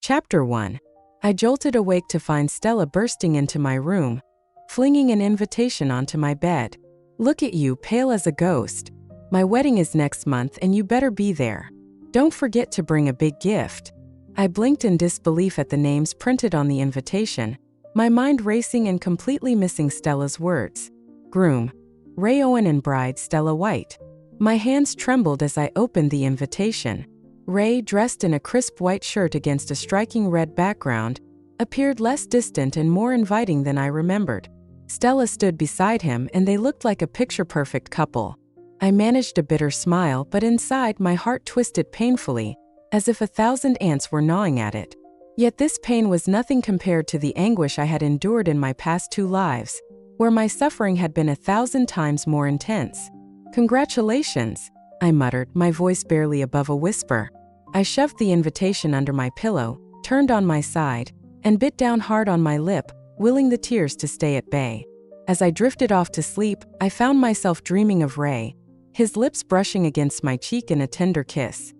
Chapter 1. I jolted awake to find Stella bursting into my room, flinging an invitation onto my bed. "Look at you, pale as a ghost. My wedding is next month and you better be there. Don't forget to bring a big gift." I blinked in disbelief at the names printed on the invitation, my mind racing and completely missing Stella's words. Groom, Ray Owen, and bride, Stella White. My hands trembled as I opened the invitation. Ray, dressed in a crisp white shirt against a striking red background, appeared less distant and more inviting than I remembered. Stella stood beside him and they looked like a picture-perfect couple. I managed a bitter smile, but inside my heart twisted painfully, as if 1,000 ants were gnawing at it. Yet this pain was nothing compared to the anguish I had endured in my past 2 lives, where my suffering had been 1,000 times more intense. "Congratulations," I muttered, my voice barely above a whisper. I shoved the invitation under my pillow, turned on my side, and bit down hard on my lip, willing the tears to stay at bay. As I drifted off to sleep, I found myself dreaming of Ray, his lips brushing against my cheek in a tender kiss.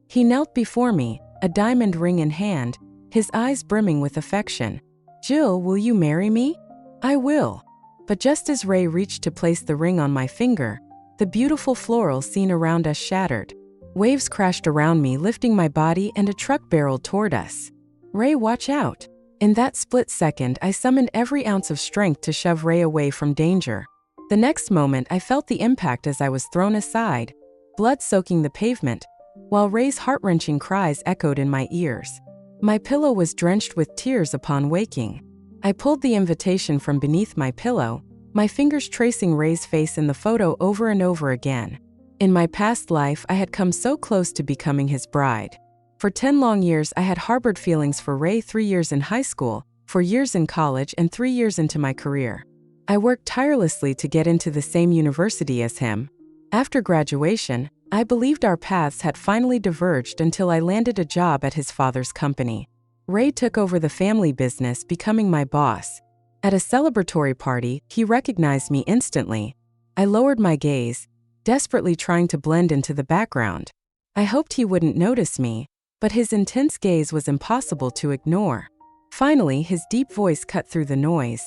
He knelt before me, a diamond ring in hand, his eyes brimming with affection. "Jill, will you marry me?" "I will." But just as Ray reached to place the ring on my finger, the beautiful floral scene around us shattered. Waves crashed around me, lifting my body, and a truck barreled toward us. "Ray, watch out." In that split second, I summoned every ounce of strength to shove Ray away from danger. The next moment, I felt the impact as I was thrown aside, blood soaking the pavement, while Ray's heart-wrenching cries echoed in my ears. My pillow was drenched with tears upon waking. I pulled the invitation from beneath my pillow, my fingers tracing Ray's face in the photo over and over again. In my past life, I had come so close to becoming his bride. For 10 long years, I had harbored feelings for Ray, 3 years in high school, 4 years in college, and 3 years into my career. I worked tirelessly to get into the same university as him. After graduation, I believed our paths had finally diverged until I landed a job at his father's company. Ray took over the family business, becoming my boss. At a celebratory party, he recognized me instantly. I lowered my gaze, desperately trying to blend into the background. I hoped he wouldn't notice me, but his intense gaze was impossible to ignore. Finally, his deep voice cut through the noise.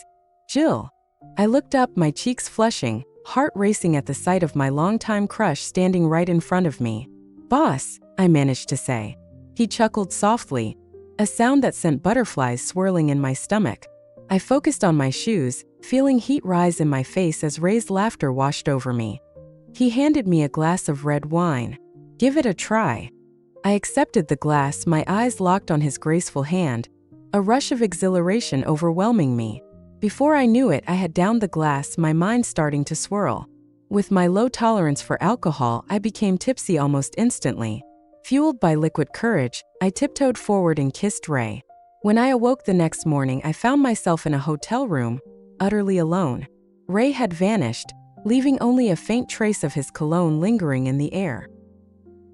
"Jill." I looked up, my cheeks flushing, heart racing at the sight of my longtime crush standing right in front of me. "Boss," I managed to say. He chuckled softly, a sound that sent butterflies swirling in my stomach. I focused on my shoes, feeling heat rise in my face as Ray's laughter washed over me. He handed me a glass of red wine. "Give it a try." I accepted the glass, my eyes locked on his graceful hand, a rush of exhilaration overwhelming me. Before I knew it, I had downed the glass, my mind starting to swirl. With my low tolerance for alcohol, I became tipsy almost instantly. Fueled by liquid courage, I tiptoed forward and kissed Ray. When I awoke the next morning, I found myself in a hotel room, utterly alone. Ray had vanished, leaving only a faint trace of his cologne lingering in the air.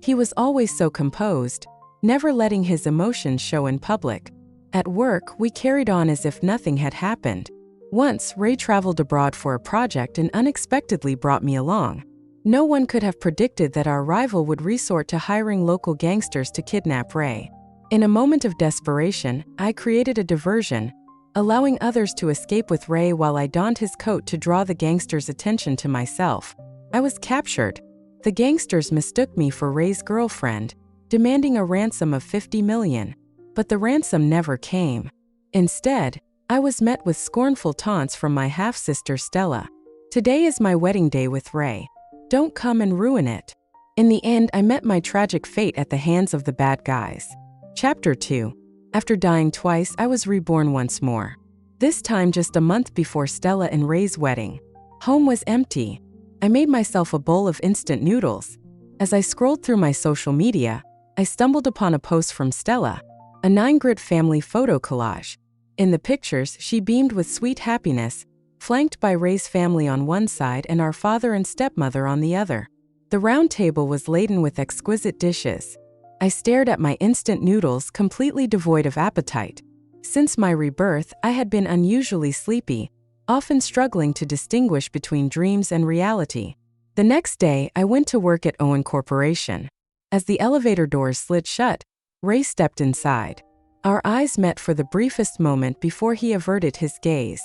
He was always so composed, never letting his emotions show in public. At work, we carried on as if nothing had happened. Once, Ray traveled abroad for a project and unexpectedly brought me along. No one could have predicted that our rival would resort to hiring local gangsters to kidnap Ray. In a moment of desperation, I created a diversion, allowing others to escape with Ray while I donned his coat to draw the gangsters' attention to myself. I was captured. The gangsters mistook me for Ray's girlfriend, demanding a ransom of $50 million. But the ransom never came. Instead, I was met with scornful taunts from my half-sister Stella. "Today is my wedding day with Ray. Don't come and ruin it." In the end, I met my tragic fate at the hands of the bad guys. Chapter 2. After dying twice, I was reborn once more. This time just a month before Stella and Ray's wedding. Home was empty. I made myself a bowl of instant noodles. As I scrolled through my social media, I stumbled upon a post from Stella, a 9-grid family photo collage. In the pictures, she beamed with sweet happiness, flanked by Ray's family on one side and our father and stepmother on the other. The round table was laden with exquisite dishes. I stared at my instant noodles, completely devoid of appetite. Since my rebirth, I had been unusually sleepy, often struggling to distinguish between dreams and reality. The next day, I went to work at Owen Corporation. As the elevator doors slid shut, Ray stepped inside. Our eyes met for the briefest moment before he averted his gaze.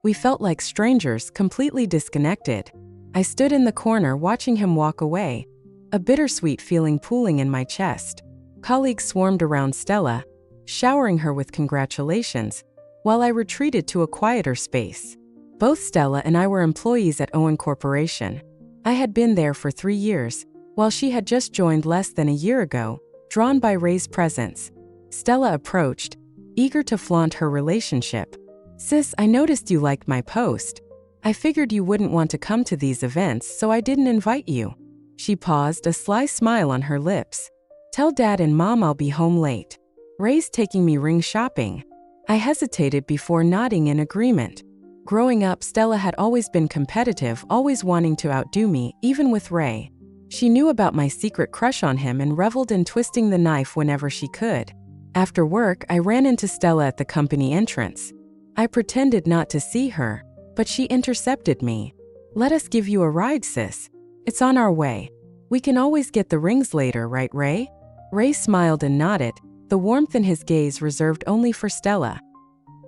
We felt like strangers, completely disconnected. I stood in the corner watching him walk away, a bittersweet feeling pooling in my chest. Colleagues swarmed around Stella, showering her with congratulations, while I retreated to a quieter space. Both Stella and I were employees at Owen Corporation. I had been there for 3 years, while she had just joined less than a year ago, drawn by Ray's presence. Stella approached, eager to flaunt her relationship. "Sis, I noticed you liked my post. I figured you wouldn't want to come to these events, so I didn't invite you." She paused, a sly smile on her lips. "Tell Dad and Mom I'll be home late. Ray's taking me ring shopping." I hesitated before nodding in agreement. Growing up, Stella had always been competitive, always wanting to outdo me, even with Ray. She knew about my secret crush on him and reveled in twisting the knife whenever she could. After work, I ran into Stella at the company entrance. I pretended not to see her, but she intercepted me. "Let us give you a ride, sis. It's on our way. We can always get the rings later, right, Ray?" Ray smiled and nodded, the warmth in his gaze reserved only for Stella.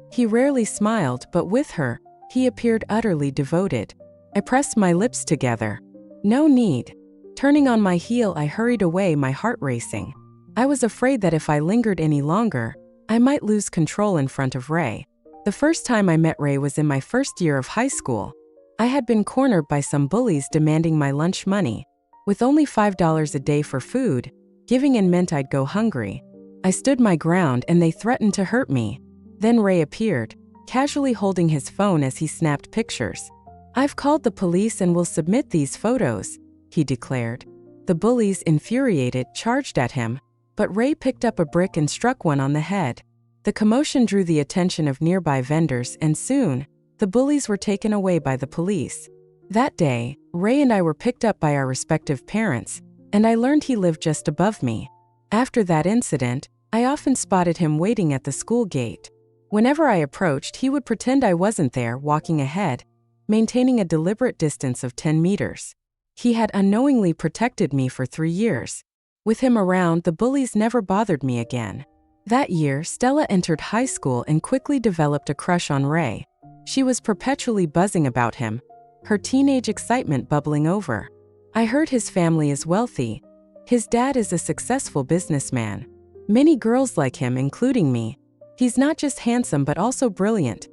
He rarely smiled, but with her, he appeared utterly devoted. I pressed my lips together. "No need." Turning on my heel, I hurried away, my heart racing. I was afraid that if I lingered any longer, I might lose control in front of Ray. The first time I met Ray was in my first year of high school. I had been cornered by some bullies demanding my lunch money. With only $5 a day for food, giving in meant I'd go hungry. I stood my ground and they threatened to hurt me. Then Ray appeared, casually holding his phone as he snapped pictures. "I've called the police and will submit these photos," he declared. The bullies, infuriated, charged at him, but Ray picked up a brick and struck one on the head. The commotion drew the attention of nearby vendors, and soon, the bullies were taken away by the police. That day, Ray and I were picked up by our respective parents, and I learned he lived just above me. After that incident, I often spotted him waiting at the school gate. Whenever I approached, he would pretend I wasn't there, walking ahead, maintaining a deliberate distance of 10 meters. He had unknowingly protected me for 3 years. With him around, the bullies never bothered me again. That year, Stella entered high school and quickly developed a crush on Ray. She was perpetually buzzing about him, her teenage excitement bubbling over. I heard his family is wealthy. His dad is a successful businessman. Many girls like him, including me. He's not just handsome but also brilliant,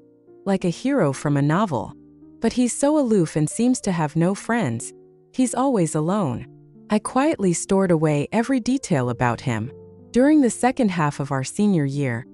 like a hero from a novel. But he's so aloof and seems to have no friends. He's always alone. I quietly stored away every detail about him. During the second half of our senior year,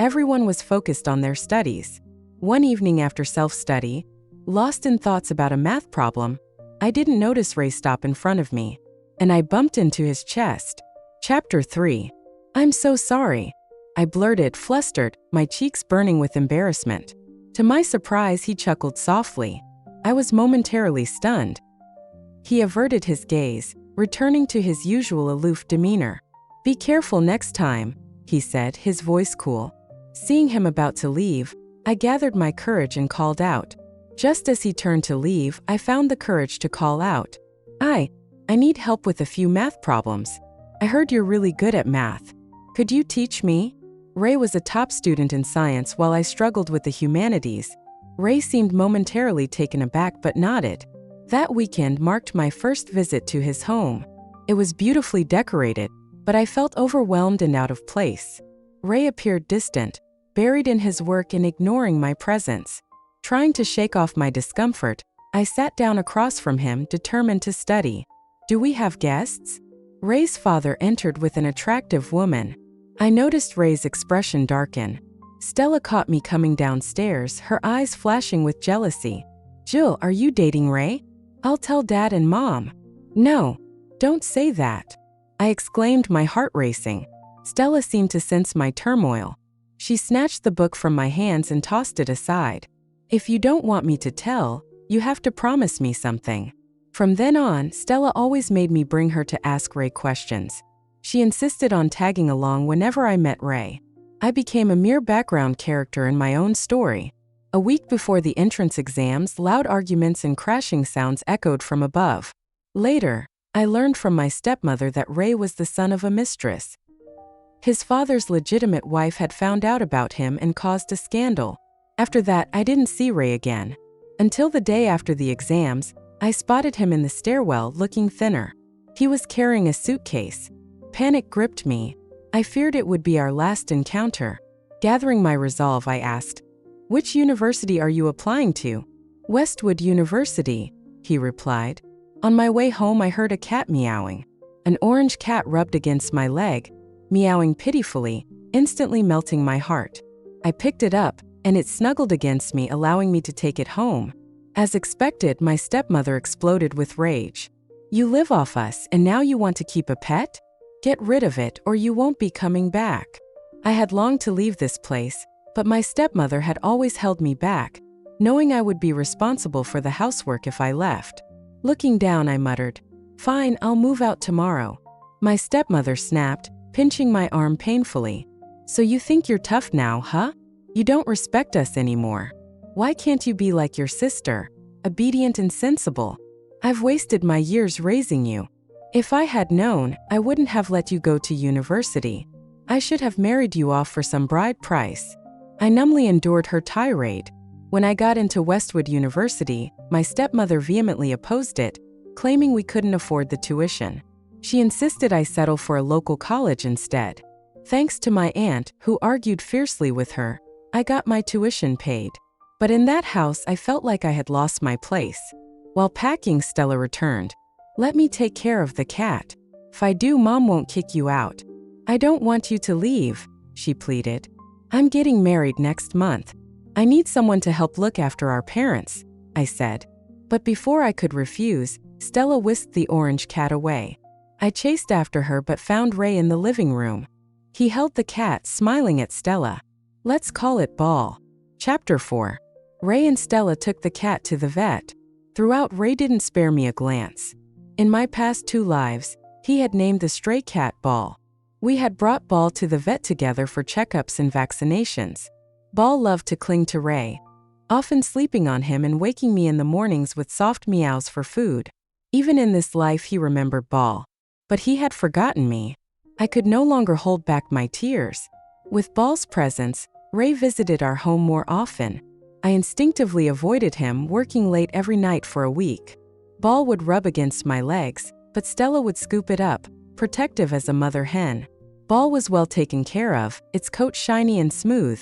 everyone was focused on their studies. One evening after self-study, lost in thoughts about a math problem, I didn't notice Ray stop in front of me, and I bumped into his chest. Chapter 3. "I'm so sorry," I blurted, flustered, my cheeks burning with embarrassment. To my surprise, he chuckled softly. I was momentarily stunned. He averted his gaze, returning to his usual aloof demeanor. "Be careful next time," he said, his voice cool. Seeing him about to leave, I gathered my courage and called out. Just as he turned to leave, I found the courage to call out. I need help with a few math problems. I heard you're really good at math. Could you teach me?" Ray was a top student in science while I struggled with the humanities. Ray seemed momentarily taken aback but nodded. That weekend marked my first visit to his home. It was beautifully decorated, but I felt overwhelmed and out of place. Ray appeared distant, buried in his work and ignoring my presence. Trying to shake off my discomfort, I sat down across from him, determined to study. "Do we have guests?" Ray's father entered with an attractive woman. I noticed Ray's expression darken. Stella caught me coming downstairs, her eyes flashing with jealousy. "Jill, are you dating Ray? I'll tell Dad and Mom." "No, don't say that," I exclaimed, my heart racing. Stella seemed to sense my turmoil. She snatched the book from my hands and tossed it aside. "If you don't want me to tell, you have to promise me something." From then on, Stella always made me bring her to ask Ray questions. She insisted on tagging along whenever I met Ray. I became a mere background character in my own story. A week before the entrance exams, loud arguments and crashing sounds echoed from above. Later, I learned from my stepmother that Ray was the son of a mistress. His father's legitimate wife had found out about him and caused a scandal. After that, I didn't see Ray again. Until the day after the exams, I spotted him in the stairwell looking thinner. He was carrying a suitcase. Panic gripped me. I feared it would be our last encounter. Gathering my resolve, I asked, "Which university are you applying to?" "Westwood University," he replied. On my way home, I heard a cat meowing. An orange cat rubbed against my leg, meowing pitifully, instantly melting my heart. I picked it up, and it snuggled against me, allowing me to take it home. As expected, my stepmother exploded with rage. "You live off us, and now you want to keep a pet? Get rid of it, or you won't be coming back." I had longed to leave this place, but my stepmother had always held me back, knowing I would be responsible for the housework if I left. Looking down, I muttered, "Fine, I'll move out tomorrow." My stepmother snapped, pinching my arm painfully. "So you think you're tough now, huh? You don't respect us anymore. Why can't you be like your sister, obedient and sensible? I've wasted my years raising you. If I had known, I wouldn't have let you go to university. I should have married you off for some bride price." I numbly endured her tirade. When I got into Westwood University, my stepmother vehemently opposed it, claiming we couldn't afford the tuition. She insisted I settle for a local college instead. Thanks to my aunt, who argued fiercely with her, I got my tuition paid. But in that house, I felt like I had lost my place. While packing, Stella returned. "Let me take care of the cat. If I do, Mom won't kick you out." "I don't want you to leave," she pleaded. "I'm getting married next month. I need someone to help look after our parents," I said. But before I could refuse, Stella whisked the orange cat away. I chased after her but found Ray in the living room. He held the cat, smiling at Stella. Let's call it Ball. Chapter 4. Ray and Stella took the cat to the vet. Throughout, Ray didn't spare me a glance. In my past 2 lives, he had named the stray cat Ball. We had brought Ball to the vet together for checkups and vaccinations. Ball loved to cling to Ray, often sleeping on him and waking me in the mornings with soft meows for food. Even in this life, he remembered Ball. But he had forgotten me. I could no longer hold back my tears. With Ball's presence, Ray visited our home more often. I instinctively avoided him, working late every night for a week. Ball would rub against my legs, but Stella would scoop it up, protective as a mother hen. Ball was well taken care of, its coat shiny and smooth,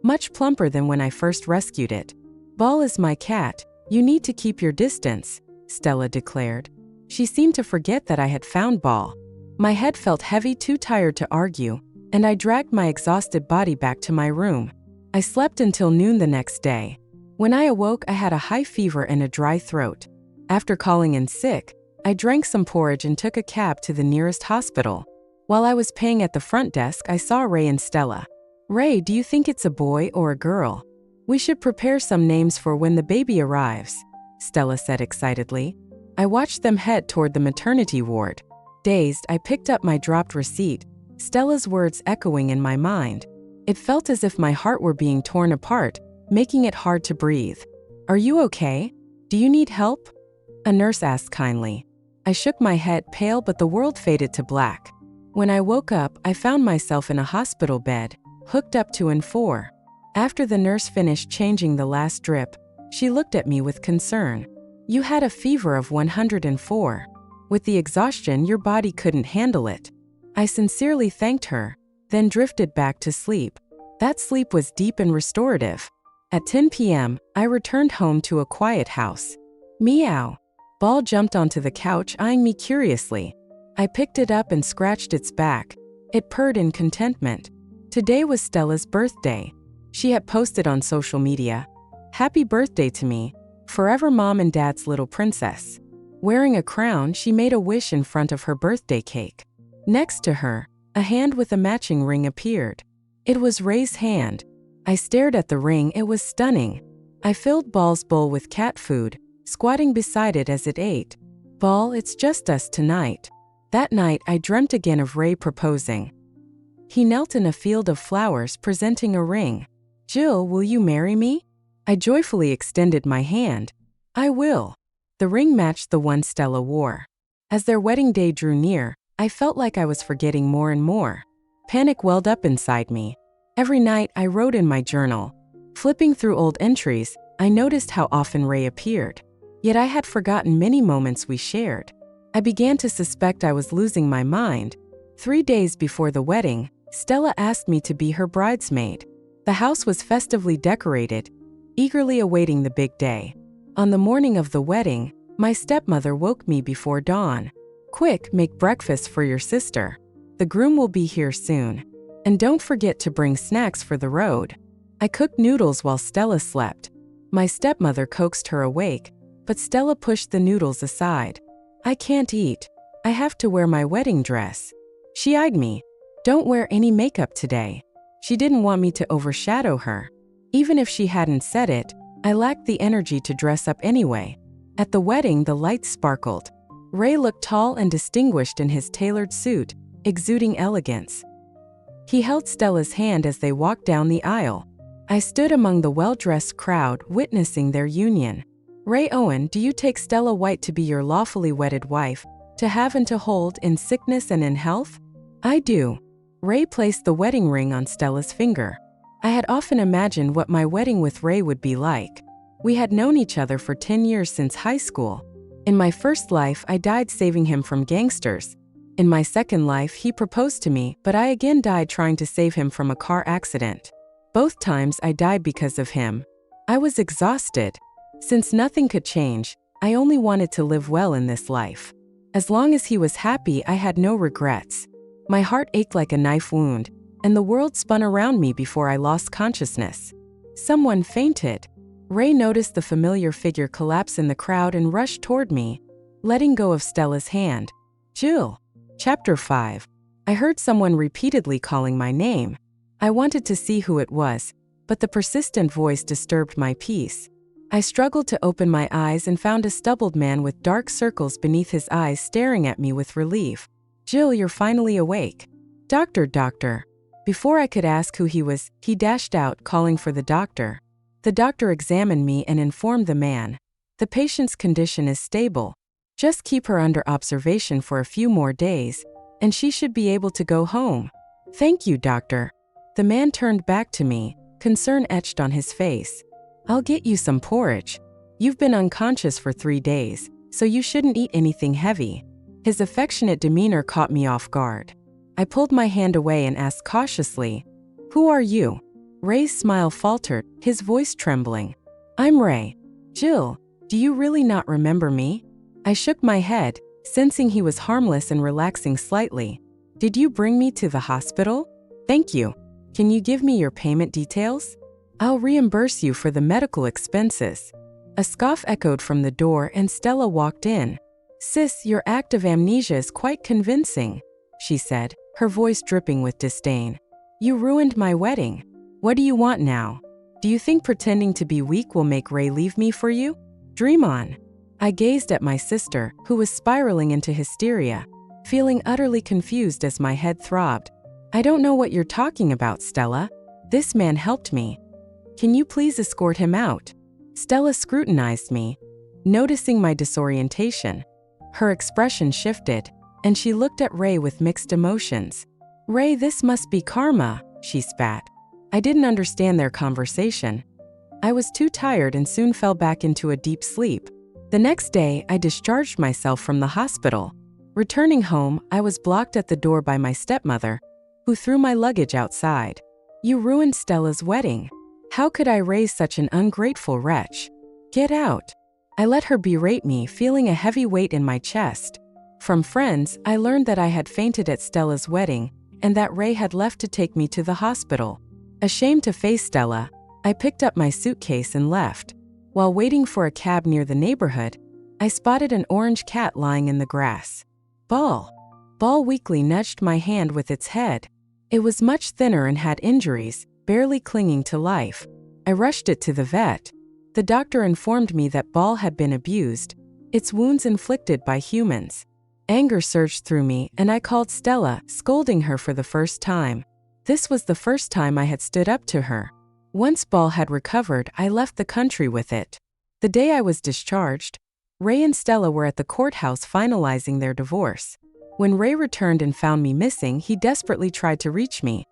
much plumper than when I first rescued it. "Ball is my cat. You need to keep your distance," Stella declared. She seemed to forget that I had found Ball. My head felt heavy, too tired to argue, and I dragged my exhausted body back to my room. I slept until noon the next day. When I awoke, I had a high fever and a dry throat. After calling in sick, I drank some porridge and took a cab to the nearest hospital. While I was paying at the front desk, I saw Ray and Stella. "Ray, do you think it's a boy or a girl? We should prepare some names for when the baby arrives," Stella said excitedly. I watched them head toward the maternity ward. Dazed, I picked up my dropped receipt, Stella's words echoing in my mind. It felt as if my heart were being torn apart, making it hard to breathe. "Are you okay? Do you need help?" a nurse asked kindly. I shook my head, pale, but the world faded to black. When I woke up, I found myself in a hospital bed, hooked up to N4. After the nurse finished changing the last drip, she looked at me with concern. "You had a fever of 104. With the exhaustion, your body couldn't handle it." I sincerely thanked her, then drifted back to sleep. That sleep was deep and restorative. At 10 p.m., I returned home to a quiet house. Meow. Ball jumped onto the couch, eyeing me curiously. I picked it up and scratched its back. It purred in contentment. Today was Stella's birthday. She had posted on social media, "Happy birthday to me, forever Mom and Dad's little princess." Wearing a crown, she made a wish in front of her birthday cake. Next to her, a hand with a matching ring appeared. It was Ray's hand. I stared at the ring, it was stunning. I filled Ball's bowl with cat food, squatting beside it as it ate. "Ball, it's just us tonight." That night, I dreamt again of Ray proposing. He knelt in a field of flowers, presenting a ring. "Jill, will you marry me?" I joyfully extended my hand. "I will." The ring matched the one Stella wore. As their wedding day drew near, I felt like I was forgetting more and more. Panic welled up inside me. Every night I wrote in my journal. Flipping through old entries, I noticed how often Ray appeared. Yet I had forgotten many moments we shared. I began to suspect I was losing my mind. 3 days before the wedding, Stella asked me to be her bridesmaid. The house was festively decorated, eagerly awaiting the big day. On the morning of the wedding, my stepmother woke me before dawn. "Quick, make breakfast for your sister. The groom will be here soon. And don't forget to bring snacks for the road." I cooked noodles while Stella slept. My stepmother coaxed her awake, but Stella pushed the noodles aside. "I can't eat. I have to wear my wedding dress." She eyed me. "Don't wear any makeup today." She didn't want me to overshadow her. Even if she hadn't said it, I lacked the energy to dress up anyway. At the wedding, the lights sparkled. Ray looked tall and distinguished in his tailored suit, exuding elegance. He held Stella's hand as they walked down the aisle. I stood among the well-dressed crowd, witnessing their union. "Ray Owen, do you take Stella White to be your lawfully wedded wife, to have and to hold in sickness and in health?" "I do." Ray placed the wedding ring on Stella's finger. I had often imagined what my wedding with Ray would be like. We had known each other for 10 years since high school. In my first life, I died saving him from gangsters. In my second life, he proposed to me, but I again died trying to save him from a car accident. Both times I died because of him. I was exhausted. Since nothing could change, I only wanted to live well in this life. As long as he was happy, I had no regrets. My heart ached like a knife wound, and the world spun around me before I lost consciousness. Someone fainted. Ray noticed the familiar figure collapse in the crowd and rushed toward me, letting go of Stella's hand. "Jill." Chapter 5. I heard someone repeatedly calling my name. I wanted to see who it was, but the persistent voice disturbed my peace. I struggled to open my eyes and found a stubbled man with dark circles beneath his eyes staring at me with relief. "Jill, you're finally awake." Doctor." Before I could ask who he was, he dashed out, calling for the doctor. The doctor examined me and informed the man. "The patient's condition is stable. Just keep her under observation for a few more days, and she should be able to go home." "Thank you, doctor." The man turned back to me, concern etched on his face. "I'll get you some porridge. You've been unconscious for 3 days, so you shouldn't eat anything heavy." His affectionate demeanor caught me off guard. I pulled my hand away and asked cautiously, "Who are you?" Ray's smile faltered, his voice trembling. "I'm Ray." "Jill, do you really not remember me?" I shook my head, sensing he was harmless and relaxing slightly. "Did you bring me to the hospital?" "Thank you. Can you give me your payment details?" "I'll reimburse you for the medical expenses." A scoff echoed from the door and Stella walked in. "Sis, your act of amnesia is quite convincing," she said, her voice dripping with disdain. "You ruined my wedding. What do you want now? Do you think pretending to be weak will make Ray leave me for you? Dream on." I gazed at my sister, who was spiraling into hysteria, feeling utterly confused as my head throbbed. "I don't know what you're talking about, Stella. This man helped me. Can you please escort him out?" Stella scrutinized me, noticing my disorientation. Her expression shifted, and she looked at Ray with mixed emotions. "Ray, this must be karma," she spat. I didn't understand their conversation. I was too tired and soon fell back into a deep sleep. The next day, I discharged myself from the hospital. Returning home, I was blocked at the door by my stepmother, who threw my luggage outside. "You ruined Stella's wedding. How could I raise such an ungrateful wretch? Get out." I let her berate me, feeling a heavy weight in my chest. From friends, I learned that I had fainted at Stella's wedding and that Ray had left to take me to the hospital. Ashamed to face Stella, I picked up my suitcase and left. While waiting for a cab near the neighborhood, I spotted an orange cat lying in the grass. Ball weakly nudged my hand with its head. It was much thinner and had injuries, barely clinging to life. I rushed it to the vet. The doctor informed me that Ball had been abused, its wounds inflicted by humans. Anger surged through me, and I called Stella, scolding her for the first time. This was the first time I had stood up to her. Once Ball had recovered, I left the country with it. The day I was discharged, Ray and Stella were at the courthouse finalizing their divorce. When Ray returned and found me missing, he desperately tried to reach me,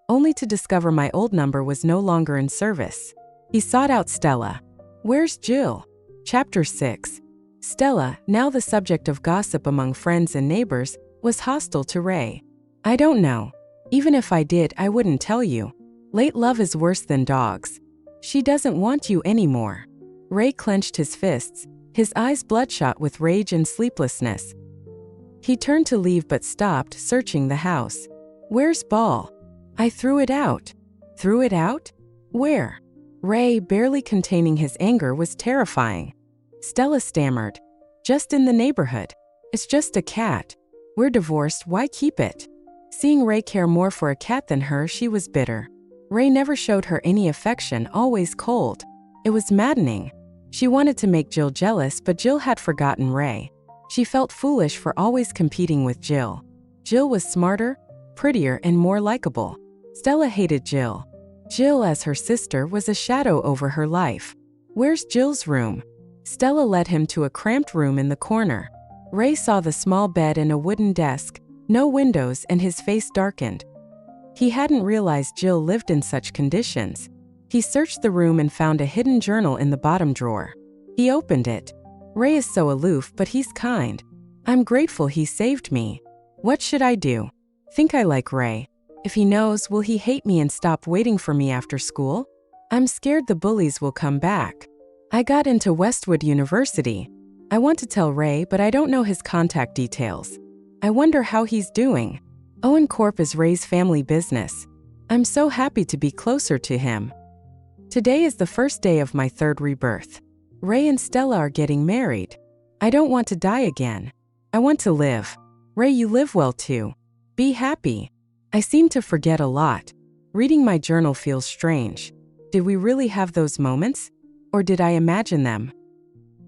only to discover my old number was no longer in service. He sought out Stella. Where's Jill? Chapter 6. Stella, now the subject of gossip among friends and neighbors, was hostile to Ray. I don't know. Even if I did, I wouldn't tell you. Late love is worse than dogs. She doesn't want you anymore. Ray clenched his fists, his eyes bloodshot with rage and sleeplessness. He turned to leave but stopped, searching the house. Where's Ball? I threw it out. Threw it out? Where? Ray, barely containing his anger, was terrifying. Stella stammered. Just in the neighborhood. It's just a cat. We're divorced, why keep it? Seeing Ray care more for a cat than her, she was bitter. Ray never showed her any affection, always cold. It was maddening. She wanted to make Jill jealous, but Jill had forgotten Ray. She felt foolish for always competing with Jill. Jill was smarter, prettier, and more likable. Stella hated Jill. Jill, as her sister, was a shadow over her life. Where's Jill's room? Stella led him to a cramped room in the corner. Ray saw the small bed and a wooden desk, no windows, and his face darkened. He hadn't realized Jill lived in such conditions. He searched the room and found a hidden journal in the bottom drawer. He opened it. Ray is so aloof, but he's kind. I'm grateful he saved me. What should I do? Think I like Ray. If he knows, will he hate me and stop waiting for me after school? I'm scared the bullies will come back. I got into Westwood University. I want to tell Ray, but I don't know his contact details. I wonder how he's doing. Owen Corp is Ray's family business. I'm so happy to be closer to him. Today is the first day of my third rebirth. Ray and Stella are getting married. I don't want to die again. I want to live. Ray, you live well too. Be happy. I seem to forget a lot. Reading my journal feels strange. Did we really have those moments? Or did I imagine them?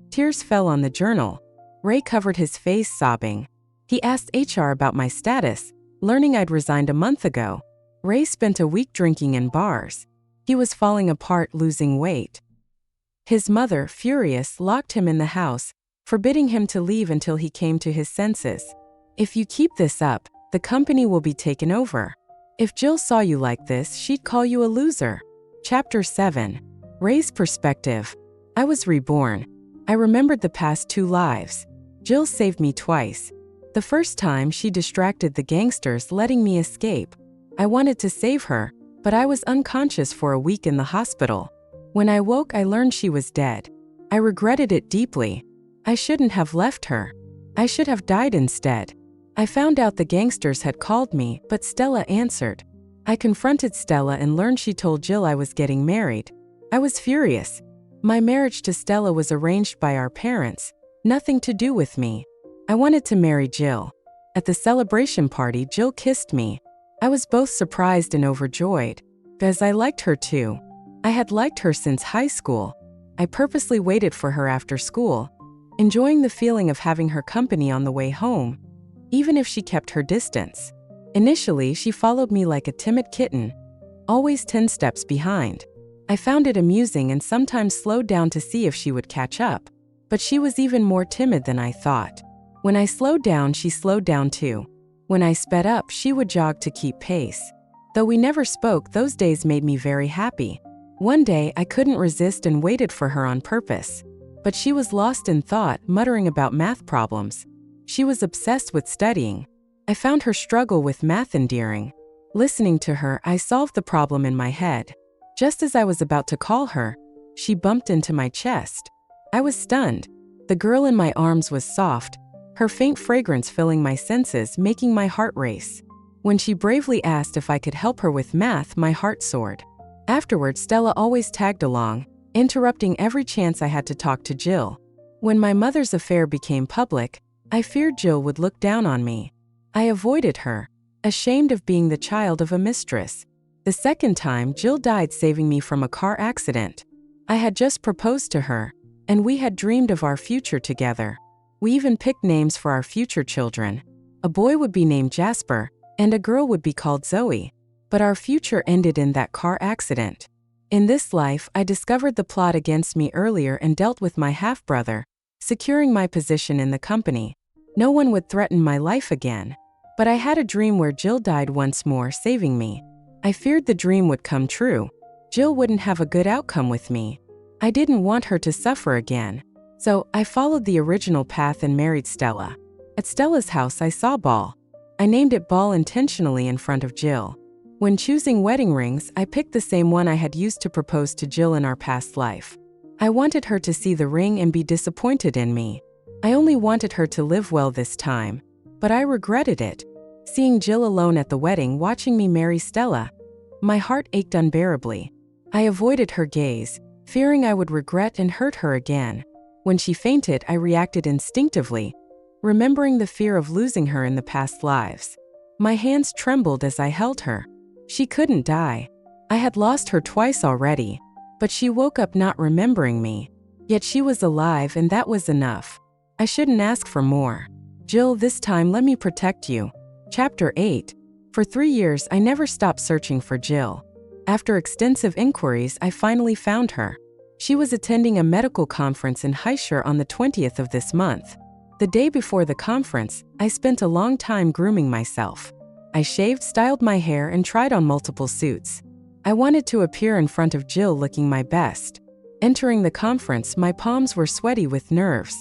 Tears fell on the journal. Ray covered his face, sobbing. He asked HR about my status, learning I'd resigned a month ago. Ray spent a week drinking in bars. He was falling apart, losing weight. His mother, furious, locked him in the house, forbidding him to leave until he came to his senses. If you keep this up, the company will be taken over. If Jill saw you like this, she'd call you a loser. Chapter 7. Ray's perspective. I was reborn. I remembered the past 2 lives. Jill saved me twice. The first time, she distracted the gangsters, letting me escape. I wanted to save her, but I was unconscious for a week in the hospital. When I woke, I learned she was dead. I regretted it deeply. I shouldn't have left her. I should have died instead. I found out the gangsters had called me, but Stella answered. I confronted Stella and learned she told Jill I was getting married. I was furious. My marriage to Stella was arranged by our parents, nothing to do with me. I wanted to marry Jill. At the celebration party, Jill kissed me. I was both surprised and overjoyed, because I liked her too. I had liked her since high school. I purposely waited for her after school, enjoying the feeling of having her company on the way home, even if she kept her distance. Initially, she followed me like a timid kitten, always 10 steps behind. I found it amusing and sometimes slowed down to see if she would catch up, but she was even more timid than I thought. When I slowed down, she slowed down too. When I sped up, she would jog to keep pace. Though we never spoke, those days made me very happy. One day, I couldn't resist and waited for her on purpose. But she was lost in thought, muttering about math problems. She was obsessed with studying. I found her struggle with math endearing. Listening to her, I solved the problem in my head. Just as I was about to call her, she bumped into my chest. I was stunned. The girl in my arms was soft, her faint fragrance filling my senses, making my heart race. When she bravely asked if I could help her with math, my heart soared. Afterward, Stella always tagged along, interrupting every chance I had to talk to Jill. When my mother's affair became public, I feared Jill would look down on me. I avoided her, ashamed of being the child of a mistress. The second time, Jill died saving me from a car accident. I had just proposed to her, and we had dreamed of our future together. We even picked names for our future children. A boy would be named Jasper, and a girl would be called Zoe. But our future ended in that car accident. In this life, I discovered the plot against me earlier and dealt with my half-brother, securing my position in the company. No one would threaten my life again. But I had a dream where Jill died once more, saving me. I feared the dream would come true. Jill wouldn't have a good outcome with me. I didn't want her to suffer again. So I followed the original path and married Stella. At Stella's house I saw Ball. I named it Ball intentionally in front of Jill. When choosing wedding rings, I picked the same one I had used to propose to Jill in our past life. I wanted her to see the ring and be disappointed in me. I only wanted her to live well this time. But I regretted it. Seeing Jill alone at the wedding watching me marry Stella, my heart ached unbearably. I avoided her gaze, fearing I would regret and hurt her again. When she fainted, I reacted instinctively, remembering the fear of losing her in the past lives. My hands trembled as I held her. She couldn't die. I had lost her twice already, but she woke up not remembering me. Yet she was alive and that was enough. I shouldn't ask for more. Jill, this time let me protect you. Chapter 8. For 3 years, I never stopped searching for Jill. After extensive inquiries, I finally found her. She was attending a medical conference in Heischer on the 20th of this month. The day before the conference, I spent a long time grooming myself. I shaved, styled my hair, and tried on multiple suits. I wanted to appear in front of Jill looking my best. Entering the conference, my palms were sweaty with nerves.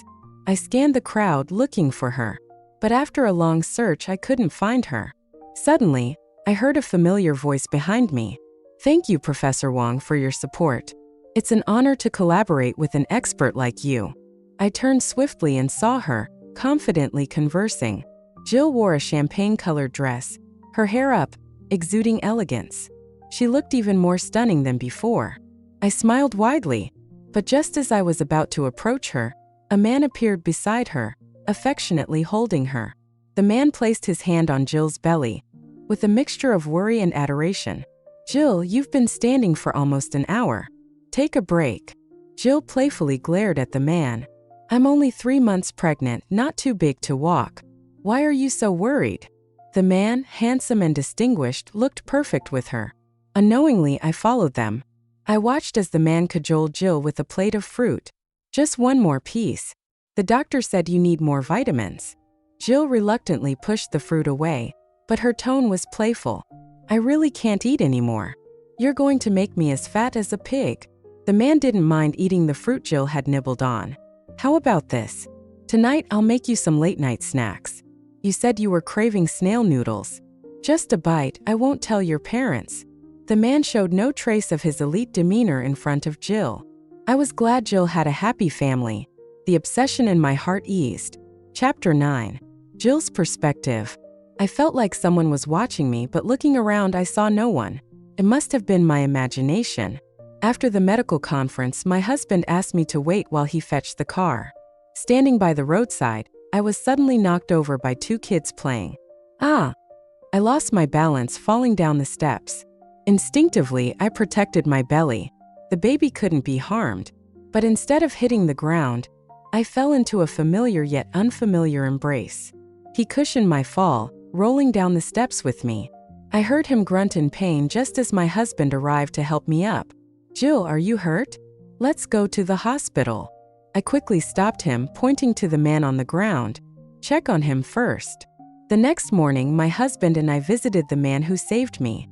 I scanned the crowd looking for her. But after a long search, I couldn't find her. Suddenly, I heard a familiar voice behind me. Thank you, Professor Wong, for your support. It's an honor to collaborate with an expert like you. I turned swiftly and saw her, confidently conversing. Jill wore a champagne-colored dress, her hair up, exuding elegance. She looked even more stunning than before. I smiled widely, but just as I was about to approach her, a man appeared beside her, affectionately holding her. The man placed his hand on Jill's belly, with a mixture of worry and adoration. Jill, you've been standing for almost an hour. Take a break. Jill playfully glared at the man. I'm only 3 months pregnant, not too big to walk. Why are you so worried? The man, handsome and distinguished, looked perfect with her. Unknowingly, I followed them. I watched as the man cajoled Jill with a plate of fruit. Just one more piece. The doctor said you need more vitamins. Jill reluctantly pushed the fruit away, but her tone was playful. I really can't eat anymore. You're going to make me as fat as a pig. The man didn't mind eating the fruit Jill had nibbled on. How about this? Tonight I'll make you some late-night snacks. You said you were craving snail noodles. Just a bite, I won't tell your parents. The man showed no trace of his elite demeanor in front of Jill. I was glad Jill had a happy family. The obsession in my heart eased. Chapter 9. Jill's perspective. I felt like someone was watching me, but looking around I saw no one. It must have been my imagination. After the medical conference, my husband asked me to wait while he fetched the car. Standing by the roadside, I was suddenly knocked over by 2 kids playing. I lost my balance, falling down the steps. Instinctively, I protected my belly. The baby couldn't be harmed. But instead of hitting the ground, I fell into a familiar yet unfamiliar embrace. He cushioned my fall, rolling down the steps with me. I heard him grunt in pain just as my husband arrived to help me up. Jill, are you hurt? Let's go to the hospital. I quickly stopped him, pointing to the man on the ground. Check on him first. The next morning, my husband and I visited the man who saved me.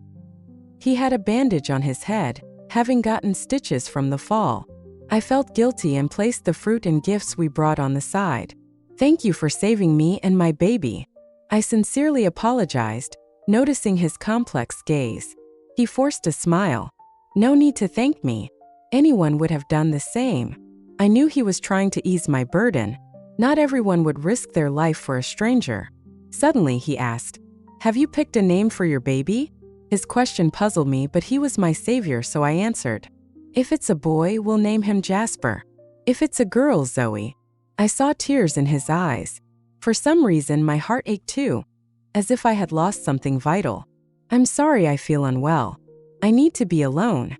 He had a bandage on his head, having gotten stitches from the fall. I felt guilty and placed the fruit and gifts we brought on the side. Thank you for saving me and my baby. I sincerely apologized, noticing his complex gaze. He forced a smile. No need to thank me. Anyone would have done the same. I knew he was trying to ease my burden. Not everyone would risk their life for a stranger. Suddenly, he asked, "Have you picked a name for your baby?" His question puzzled me, but he was my savior, so I answered. If it's a boy, we'll name him Jasper. If it's a girl, Zoe. I saw tears in his eyes. For some reason, my heart ached too, as if I had lost something vital. I'm sorry I feel unwell. I need to be alone.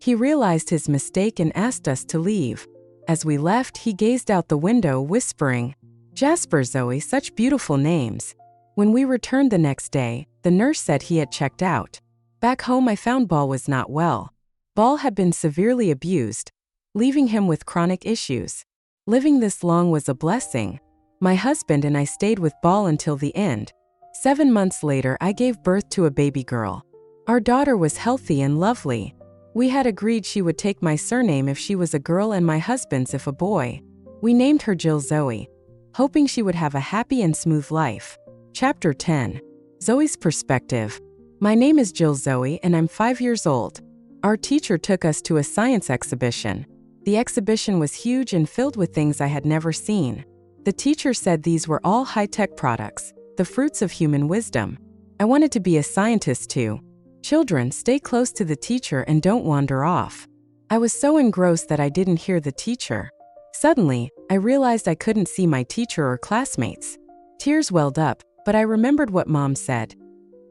He realized his mistake and asked us to leave. As we left, he gazed out the window, whispering, Jasper, Zoe, such beautiful names. When we returned the next day, the nurse said he had checked out. Back home, I found Ball was not well. Ball had been severely abused, leaving him with chronic issues. Living this long was a blessing. My husband and I stayed with Ball until the end. 7 months later, I gave birth to a baby girl. Our daughter was healthy and lovely. We had agreed she would take my surname if she was a girl and my husband's if a boy. We named her Jill Zoe, hoping she would have a happy and smooth life. Chapter 10. Zoe's Perspective. My name is Jill Zoe and I'm 5 years old. Our teacher took us to a science exhibition. The exhibition was huge and filled with things I had never seen. The teacher said these were all high-tech products, the fruits of human wisdom. I wanted to be a scientist too. Children, stay close to the teacher and don't wander off. I was so engrossed that I didn't hear the teacher. Suddenly, I realized I couldn't see my teacher or classmates. Tears welled up, but I remembered what Mom said.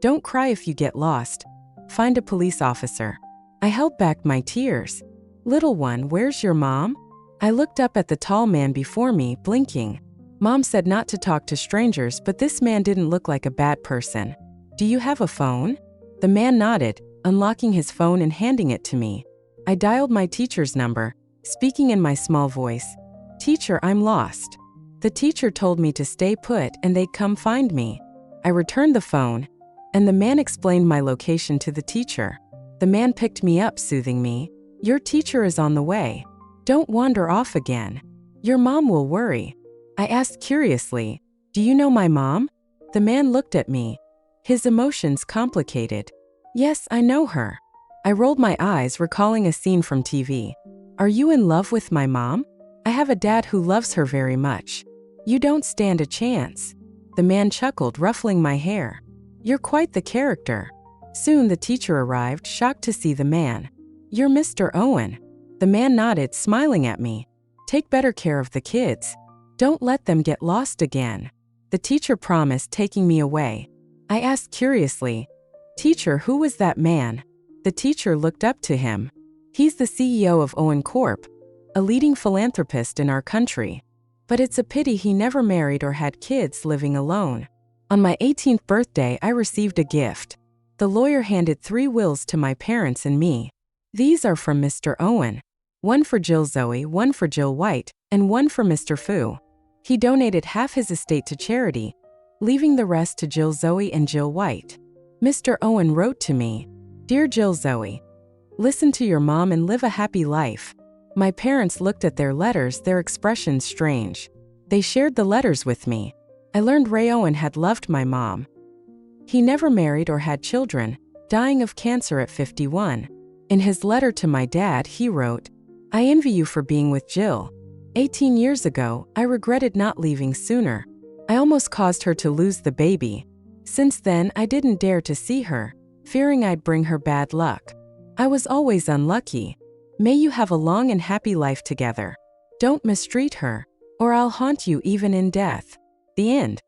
Don't cry if you get lost. Find a police officer. I held back my tears. Little one, where's your mom? I looked up at the tall man before me, blinking. Mom said not to talk to strangers, but this man didn't look like a bad person. Do you have a phone? The man nodded, unlocking his phone and handing it to me. I dialed my teacher's number, speaking in my small voice. Teacher, I'm lost. The teacher told me to stay put and they'd come find me. I returned the phone, and the man explained my location to the teacher. The man picked me up, soothing me. Your teacher is on the way. Don't wander off again. Your mom will worry. I asked curiously, do you know my mom? The man looked at me, his emotions complicated. Yes, I know her. I rolled my eyes, recalling a scene from TV. Are you in love with my mom? I have a dad who loves her very much. You don't stand a chance. The man chuckled, ruffling my hair. You're quite the character. Soon the teacher arrived, shocked to see the man. You're Mr. Owen. The man nodded, smiling at me. Take better care of the kids. Don't let them get lost again. The teacher promised, taking me away. I asked curiously, Teacher, who was that man? The teacher looked up to him. He's the CEO of Owen Corp, a leading philanthropist in our country. But it's a pity he never married or had kids, living alone. On my 18th birthday, I received a gift. The lawyer handed 3 wills to my parents and me. These are from Mr. Owen. One for Jill Zoe, one for Jill White, and one for Mr. Fu. He donated half his estate to charity, leaving the rest to Jill Zoe and Jill White. Mr. Owen wrote to me, Dear Jill Zoe, listen to your mom and live a happy life. My parents looked at their letters, their expressions strange. They shared the letters with me. I learned Ray Owen had loved my mom. He never married or had children, dying of cancer at 51. In his letter to my dad, he wrote, I envy you for being with Jill. 18 years ago, I regretted not leaving sooner. I almost caused her to lose the baby. Since then, I didn't dare to see her, fearing I'd bring her bad luck. I was always unlucky. May you have a long and happy life together. Don't mistreat her, or I'll haunt you even in death. The end.